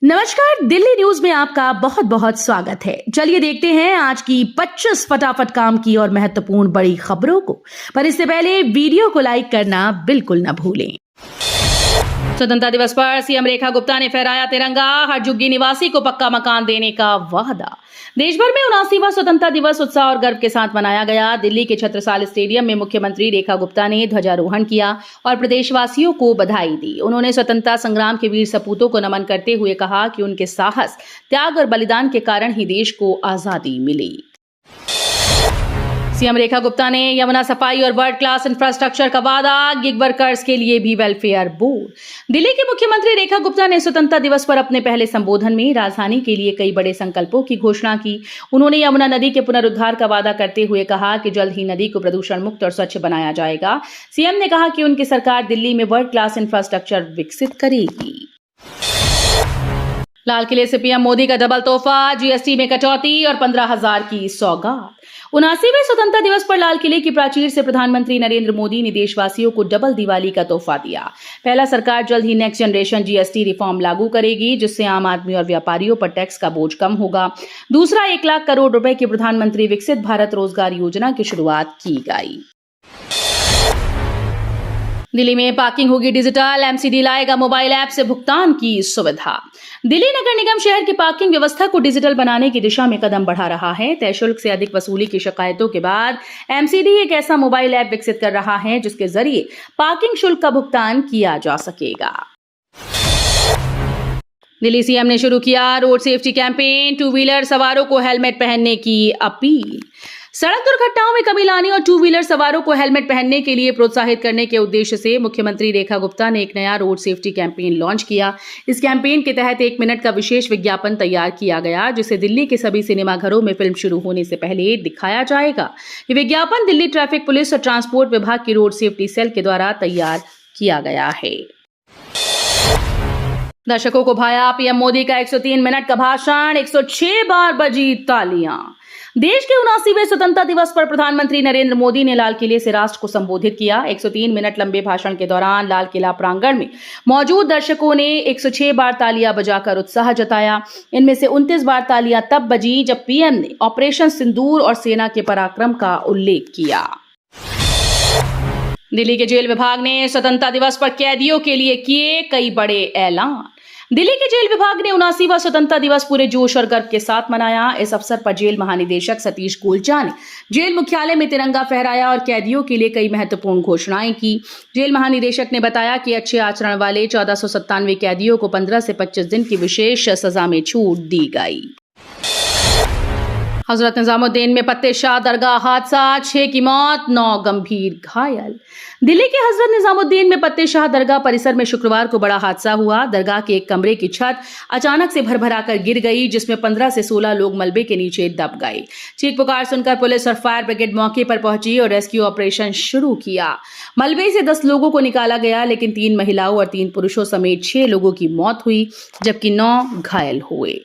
नमस्कार, दिल्ली न्यूज में आपका बहुत बहुत स्वागत है। चलिए देखते हैं आज की 25 फटाफट काम की और महत्वपूर्ण बड़ी खबरों को। पर इससे पहले वीडियो को लाइक करना बिल्कुल न भूलें। स्वतंत्रता दिवस पर सीएम रेखा गुप्ता ने फहराया तिरंगा, हर झुग्गी निवासी को पक्का मकान देने का वादा। देश भर में 79वां स्वतंत्रता दिवस उत्साह और गर्व के साथ मनाया गया। दिल्ली के छत्रसाल स्टेडियम में मुख्यमंत्री रेखा गुप्ता ने ध्वजारोहण किया और प्रदेशवासियों को बधाई दी। उन्होंने स्वतंत्रता संग्राम के वीर सपूतों को नमन करते हुए कहा कि उनके साहस, त्याग और बलिदान के कारण ही देश को आजादी मिली। सीएम रेखा गुप्ता ने यमुना सफाई और वर्ल्ड क्लास इंफ्रास्ट्रक्चर का वादा, गिग वर्कर्स के लिए भी वेलफेयर बोर्ड। दिल्ली के मुख्यमंत्री रेखा गुप्ता ने स्वतंत्रता दिवस पर अपने पहले संबोधन में राजधानी के लिए कई बड़े संकल्पों की घोषणा की। उन्होंने यमुना नदी के पुनरुद्धार का वादा करते हुए कहा कि जल्द ही नदी को प्रदूषण मुक्त और स्वच्छ बनाया जाएगा। सीएम ने कहा कि उनकी सरकार दिल्ली में वर्ल्ड क्लास इंफ्रास्ट्रक्चर विकसित करेगी। लाल किले से पीएम मोदी का डबल तोहफा, जीएसटी में कटौती और 15,000 की सौगात। 79वें स्वतंत्रता दिवस पर लाल किले की प्राचीर से प्रधानमंत्री नरेंद्र मोदी ने देशवासियों को डबल दिवाली का तोहफा दिया। पहला, सरकार जल्द ही नेक्स्ट जनरेशन जीएसटी रिफॉर्म लागू करेगी, जिससे आम आदमी और व्यापारियों पर टैक्स का बोझ कम होगा। दूसरा, 1 लाख करोड़ रुपए की प्रधानमंत्री विकसित भारत रोजगार योजना की शुरुआत की गई। दिल्ली में पार्किंग होगी डिजिटल, एमसीडी लाएगा मोबाइल ऐप से भुगतान की सुविधा। दिल्ली नगर निगम शहर की पार्किंग व्यवस्था को डिजिटल बनाने की दिशा में कदम बढ़ा रहा है। तय शुल्क से अधिक वसूली की शिकायतों के बाद एमसीडी एक ऐसा मोबाइल ऐप विकसित कर रहा है जिसके जरिए पार्किंग शुल्क का भुगतान किया जा सकेगा। दिल्ली सीएम ने शुरू किया रोड सेफ्टी कैंपेन, 2 व्हीलर सवारों को हेलमेट पहनने की अपील। सड़क दुर्घटनाओं में कमी लाने और 2 व्हीलर सवारों को हेलमेट पहनने के लिए प्रोत्साहित करने के उद्देश्य से मुख्यमंत्री रेखा गुप्ता ने एक नया रोड सेफ्टी कैंपेन लॉन्च किया। इस कैंपेन के तहत 1 मिनट का विशेष विज्ञापन तैयार किया गया, जिसे दिल्ली के सभी सिनेमाघरों में फिल्म शुरू होने से पहले दिखाया जाएगा। ये विज्ञापन दिल्ली ट्रैफिक पुलिस और ट्रांसपोर्ट विभाग की रोड सेफ्टी सेल के द्वारा तैयार किया गया है। दर्शकों को भाया पीएम मोदी का 103 मिनट का भाषण, 106 बार बजी तालियां। देश के 79वें स्वतंत्रता दिवस पर प्रधानमंत्री नरेंद्र मोदी ने लाल किले से राष्ट्र को संबोधित किया। 103 मिनट लंबे भाषण के दौरान लाल किला प्रांगण में मौजूद दर्शकों ने 106 बार तालियां बजाकर उत्साह जताया। इनमें से 29 बार तालियां तब बजी जब पीएम ने ऑपरेशन सिंदूर और सेना के पराक्रम का उल्लेख किया। दिल्ली के जेल विभाग ने स्वतंत्रता दिवस पर कैदियों के लिए किए कई बड़े ऐलान। दिल्ली के जेल विभाग ने 79वां स्वतंत्रता दिवस पूरे जोश और गर्व के साथ मनाया। इस अवसर पर जेल महानिदेशक सतीश गोलचा ने जेल मुख्यालय में तिरंगा फहराया और कैदियों के लिए कई महत्वपूर्ण घोषणाएं की। जेल महानिदेशक ने बताया कि अच्छे आचरण वाले 1497 कैदियों को 15 से 25 दिन की विशेष सजा में छूट दी गई। हजरत निजामुद्दीन में पत्ते शाह दरगाह हादसा, 6 की मौत, 9 गंभीर घायल। दिल्ली के हजरत निजामुद्दीन में पत्ते शाह दरगाह परिसर में शुक्रवार को बड़ा हादसा हुआ। दरगाह के एक कमरे की छत अचानक से भरभराकर गिर गई, जिसमें 15 से 16 लोग मलबे के नीचे दब गए। चीख पुकार सुनकर पुलिस और फायर ब्रिगेड मौके पर पहुंची और रेस्क्यू ऑपरेशन शुरू किया। मलबे से 10 लोगों को निकाला गया, लेकिन 3 महिलाओं और 3 पुरुषों समेत 6 लोगों की मौत हुई, जबकि 9 घायल हुए।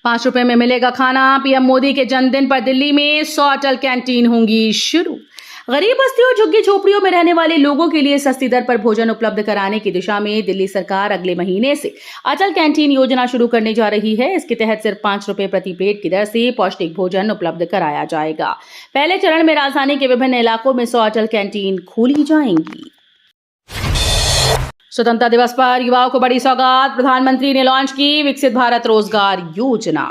5 रुपए में मिलेगा खाना, पीएम मोदी के जन्मदिन पर दिल्ली में 100 अटल कैंटीन होंगी शुरू। गरीब बस्तियों और झुग्गी झोपड़ियों में रहने वाले लोगों के लिए सस्ती दर पर भोजन उपलब्ध कराने की दिशा में दिल्ली सरकार अगले महीने से अटल कैंटीन योजना शुरू करने जा रही है। इसके तहत सिर्फ 5 रुपए प्रति प्लेट की दर से पौष्टिक भोजन उपलब्ध कराया जाएगा। पहले चरण में राजधानी के विभिन्न इलाकों में 100 अटल कैंटीन खोली जाएंगी। स्वतंत्रता दिवस पर युवाओं को बड़ी सौगात, प्रधानमंत्री ने लॉन्च की विकसित भारत रोजगार योजना।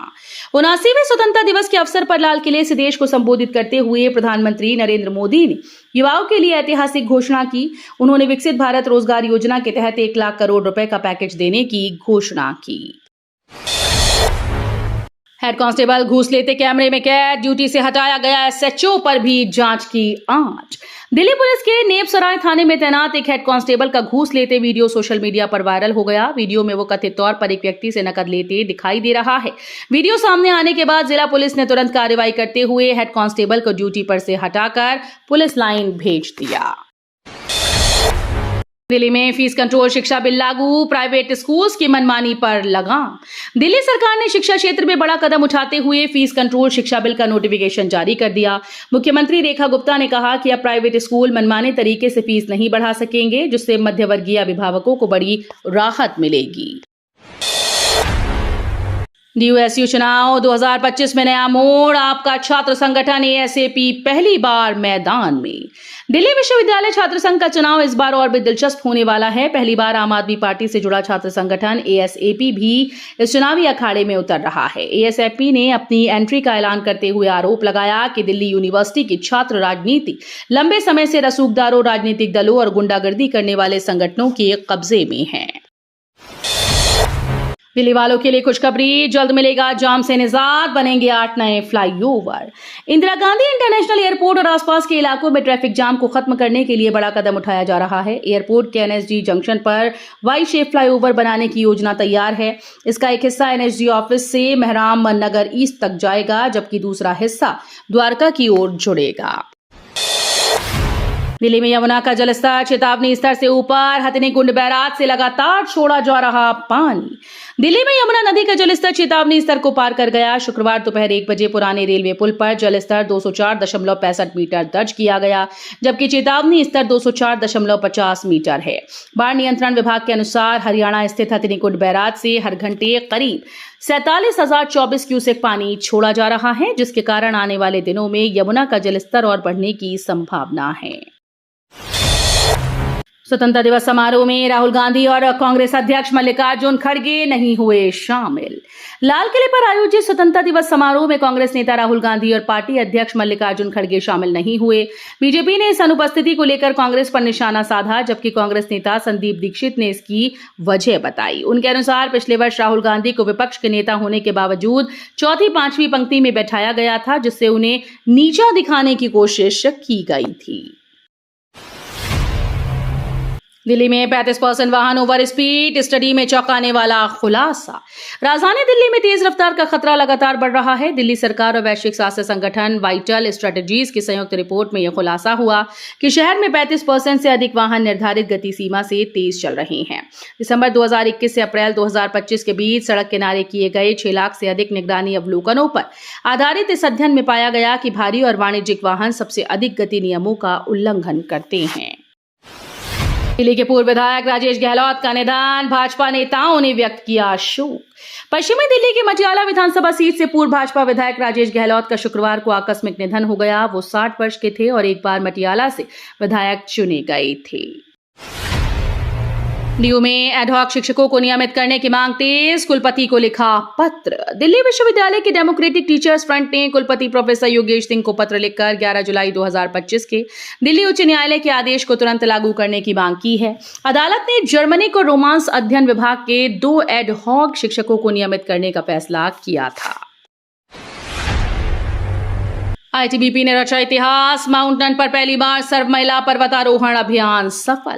79वें स्वतंत्रता दिवस के अवसर पर लाल किले से देश को संबोधित करते हुए प्रधानमंत्री नरेंद्र मोदी ने युवाओं के लिए ऐतिहासिक घोषणा की। उन्होंने विकसित भारत रोजगार योजना के तहत 1 लाख करोड़ रुपए का पैकेज देने की घोषणा की। हेड कांस्टेबल घूस लेते कैमरे में कैद, ड्यूटी से हटाया गया एसएचओ पर भी जांच की आंच। दिल्ली पुलिस के नेपसराय थाने में तैनात एक हेड कांस्टेबल का घूस लेते वीडियो सोशल मीडिया पर वायरल हो गया। वीडियो में वो कथित तौर पर एक व्यक्ति से नकद लेते दिखाई दे रहा है। वीडियो सामने आने के बाद जिला पुलिस ने तुरंत कार्रवाई करते हुए हेड कांस्टेबल को ड्यूटी पर से हटाकर पुलिस लाइन भेज दिया। दिल्ली में फीस कंट्रोल शिक्षा बिल लागू, प्राइवेट स्कूल्स की मनमानी पर लगाम। दिल्ली सरकार ने शिक्षा क्षेत्र में बड़ा कदम उठाते हुए फीस कंट्रोल शिक्षा बिल का नोटिफिकेशन जारी कर दिया। मुख्यमंत्री रेखा गुप्ता ने कहा कि अब प्राइवेट स्कूल मनमाने तरीके से फीस नहीं बढ़ा सकेंगे, जिससे मध्यवर्गीय अभिभावकों को बड़ी राहत मिलेगी। डीयूएसयू चुनाव 2025 में नया मोड़, आपका छात्र संगठन एएसएपी पहली बार मैदान में। दिल्ली विश्वविद्यालय छात्र संघ का चुनाव इस बार और भी दिलचस्प होने वाला है। पहली बार आम आदमी पार्टी से जुड़ा छात्र संगठन एएसएपी भी इस चुनावी अखाड़े में उतर रहा है। एएसएपी ने अपनी एंट्री का ऐलान करते हुए आरोप लगाया कि दिल्ली यूनिवर्सिटी की छात्र राजनीति लंबे समय से रसूखदारों, राजनीतिक दलों और गुंडागर्दी करने वाले संगठनों के कब्जे में है। दिल्ली वालों के लिए खुशखबरी, जल्द मिलेगा जाम से निजात, बनेंगे 8 नए flyover. Indira Gandhi international airport और आसपास के इलाकों में ट्रैफिक जाम को खत्म करने के लिए बड़ा कदम उठाया जा रहा है। एयरपोर्ट के एनएसजी जंक्शन पर वाई शेप फ्लाईओवर बनाने की योजना तैयार है। इसका एक हिस्सा एनएसजी ऑफिस से मेहराम नगर ईस्ट तक जाएगा, जबकि दूसरा हिस्सा द्वारका की ओर जुड़ेगा। दिल्ली में यमुना का जलस्तर चेतावनी स्तर से ऊपर, हथिनी कुंड बैराज से लगातार छोड़ा जा रहा पानी। दिल्ली में यमुना नदी का जलस्तर चेतावनी स्तर को पार कर गया। शुक्रवार दोपहर 1 बजे पुराने रेलवे पुल पर जलस्तर 204.65 मीटर दर्ज किया गया, जबकि चेतावनी स्तर 204.50 मीटर है। बाढ़ नियंत्रण विभाग के अनुसार हरियाणा स्थित हथिनी कुंड बैराज से हर घंटे करीब 47,024 क्यूसेक पानी छोड़ा जा रहा है, जिसके कारण आने वाले दिनों में यमुना का जलस्तर और बढ़ने की संभावना है। स्वतंत्रता दिवस समारोह में राहुल गांधी और कांग्रेस अध्यक्ष मल्लिकार्जुन खड़गे नहीं हुए शामिल। लाल किले पर आयोजित स्वतंत्रता दिवस समारोह में कांग्रेस नेता राहुल गांधी और पार्टी अध्यक्ष मल्लिकार्जुन खड़गे शामिल नहीं हुए। बीजेपी ने इस अनुपस्थिति को लेकर कांग्रेस पर निशाना साधा, जबकि कांग्रेस नेता संदीप दीक्षित ने इसकी वजह बताई। उनके अनुसार पिछले वर्ष राहुल गांधी को विपक्ष के नेता होने के बावजूद चौथी पांचवी पंक्ति में बैठाया गया था, जिससे उन्हें नीचा दिखाने की कोशिश की गई थी। दिल्ली में 35% वाहन ओवर स्पीड, स्टडी में चौंकाने वाला खुलासा। राजधानी दिल्ली में तेज रफ्तार का खतरा लगातार बढ़ रहा है। दिल्ली सरकार और वैश्विक स्वास्थ्य संगठन वाइटल स्ट्रेटजीज की संयुक्त रिपोर्ट में यह खुलासा हुआ कि शहर में 35% से अधिक वाहन निर्धारित गति सीमा से तेज चल रहे हैं। दिसंबर 2021 से अप्रैल 2025 के बीच सड़क किनारे किए गए 6 लाख से अधिक निगरानी अवलोकनों पर आधारित इस अध्ययन में पाया गया कि भारी और वाणिज्यिक वाहन सबसे अधिक गति नियमों का उल्लंघन करते हैं। दिल्ली के पूर्व विधायक राजेश गहलोत का निधन, भाजपा नेताओं ने व्यक्त किया शोक। पश्चिमी दिल्ली की मटियाला विधानसभा सीट से पूर्व भाजपा विधायक राजेश गहलोत का शुक्रवार को आकस्मिक निधन हो गया। वो 60 वर्ष के थे और एक बार मटियाला से विधायक चुने गए थे। डीयू में एडहॉक शिक्षकों को नियमित करने की मांग तेज, कुलपति को लिखा पत्र। दिल्ली विश्वविद्यालय के डेमोक्रेटिक टीचर्स फ्रंट ने कुलपति प्रोफेसर योगेश सिंह को पत्र लिखकर 11 जुलाई 2025 के दिल्ली उच्च न्यायालय के आदेश को तुरंत लागू करने की मांग की है। अदालत ने जर्मनी और रोमांस अध्ययन विभाग के 2 एडहॉक शिक्षकों को नियमित करने का फैसला किया था। आईटीबीपी ने रचा इतिहास, माउंटेन पर पहली बार सर्व महिला पर्वतारोहण अभियान सफल।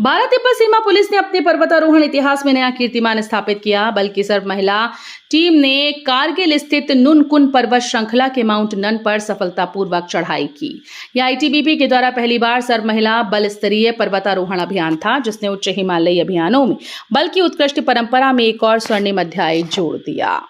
भारत तिब्बत सीमा पुलिस ने अपने पर्वतारोहण इतिहास में नया कीर्तिमान स्थापित किया। बल्कि सर्व महिला टीम ने कारगिल स्थित नुनकुन पर्वत श्रृंखला के माउंट नन पर सफलतापूर्वक चढ़ाई की। यह आईटीबीपी के द्वारा पहली बार सर्व महिला बल स्तरीय पर्वतारोहण अभियान था, जिसने उच्च हिमालयी अभियानों में बल की उत्कृष्ट परंपरा में एक और स्वर्णिम अध्याय जोड़ दिया।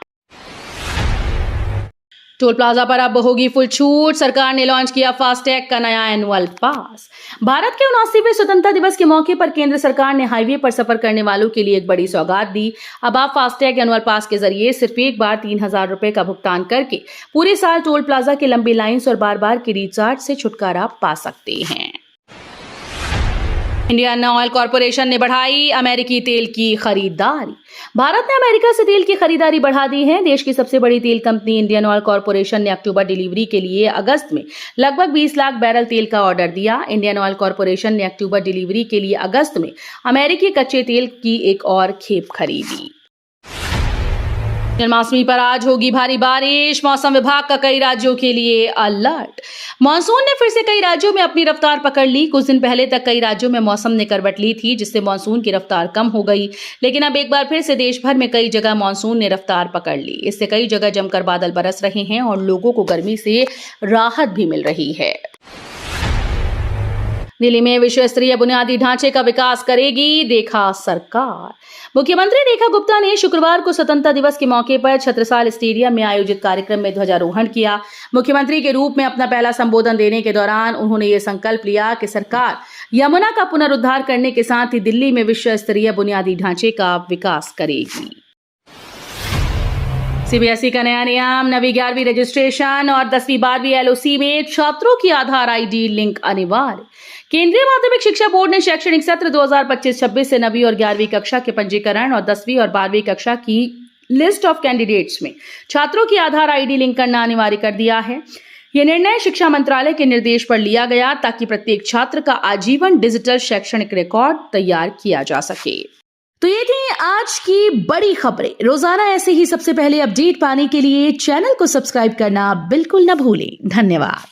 टोल प्लाजा पर अब होगी फुल छूट, सरकार ने लॉन्च किया फास्टैग का नया एनुअल पास। भारत के 79वें स्वतंत्रता दिवस के मौके पर केंद्र सरकार ने हाईवे पर सफर करने वालों के लिए एक बड़ी सौगात दी। अब आप फास्टैग एनुअल पास के जरिए सिर्फ एक बार 3,000 रुपए का भुगतान करके पूरे साल टोल प्लाजा की लंबी लाइन्स और बार बार की रिचार्ज से छुटकारा पा सकते हैं। इंडियन ऑयल कॉरपोरेशन ने बढ़ाई अमेरिकी तेल की खरीदारी। भारत ने अमेरिका से तेल की खरीदारी बढ़ा दी है। देश की सबसे बड़ी तेल कंपनी इंडियन ऑयल कॉरपोरेशन ने अक्टूबर डिलीवरी के लिए अगस्त में लगभग 20 लाख बैरल तेल का ऑर्डर दिया। इंडियन ऑयल कॉरपोरेशन ने अक्टूबर डिलीवरी के लिए अगस्त में अमेरिकी कच्चे तेल की एक और खेप खरीदी। जन्माष्टमी पर आज होगी भारी बारिश, मौसम विभाग का कई राज्यों के लिए अलर्ट। मानसून ने फिर से कई राज्यों में अपनी रफ्तार पकड़ ली। कुछ दिन पहले तक कई राज्यों में मौसम ने करवट ली थी, जिससे मानसून की रफ्तार कम हो गई, लेकिन अब एक बार फिर से देश भर में कई जगह मानसून ने रफ्तार पकड़ ली। इससे कई जगह जमकर बादल बरस रहे हैं और लोगों को गर्मी से राहत भी मिल रही है। दिल्ली में विश्व स्तरीय बुनियादी ढांचे का विकास करेगी देखा सरकार। मुख्यमंत्री रेखा गुप्ता ने शुक्रवार को स्वतंत्रता दिवस के मौके पर छत्रसाल स्टेडियम में आयोजित कार्यक्रम में ध्वजारोहण किया। मुख्यमंत्री के रूप में अपना पहला संबोधन देने के दौरान उन्होंने ये संकल्प लिया कि सरकार यमुना का पुनरुद्धार करने के साथ ही दिल्ली में विश्व स्तरीय बुनियादी ढांचे का विकास करेगी। सीबीएसई का नया नियम 9वीं 11वीं रजिस्ट्रेशन और 10वीं 12वीं एलओसी में छात्रों की आधार आईडी लिंक अनिवार्य। केंद्रीय माध्यमिक शिक्षा बोर्ड ने शैक्षणिक सत्र 2025-26 से 9वीं और 11वीं कक्षा के पंजीकरण और 10वीं और 12वीं कक्षा की लिस्ट ऑफ कैंडिडेट्स में छात्रों की आधार आईडी लिंक करना अनिवार्य कर दिया है। यह निर्णय शिक्षा मंत्रालय के निर्देश पर लिया गया ताकि प्रत्येक छात्र का आजीवन डिजिटल शैक्षणिक रिकॉर्ड तैयार किया जा सके। तो ये थी आज की बड़ी खबरें। रोजाना ऐसे ही सबसे पहले अपडेट पाने के लिए चैनल को सब्सक्राइब करना बिल्कुल न भूलें। धन्यवाद।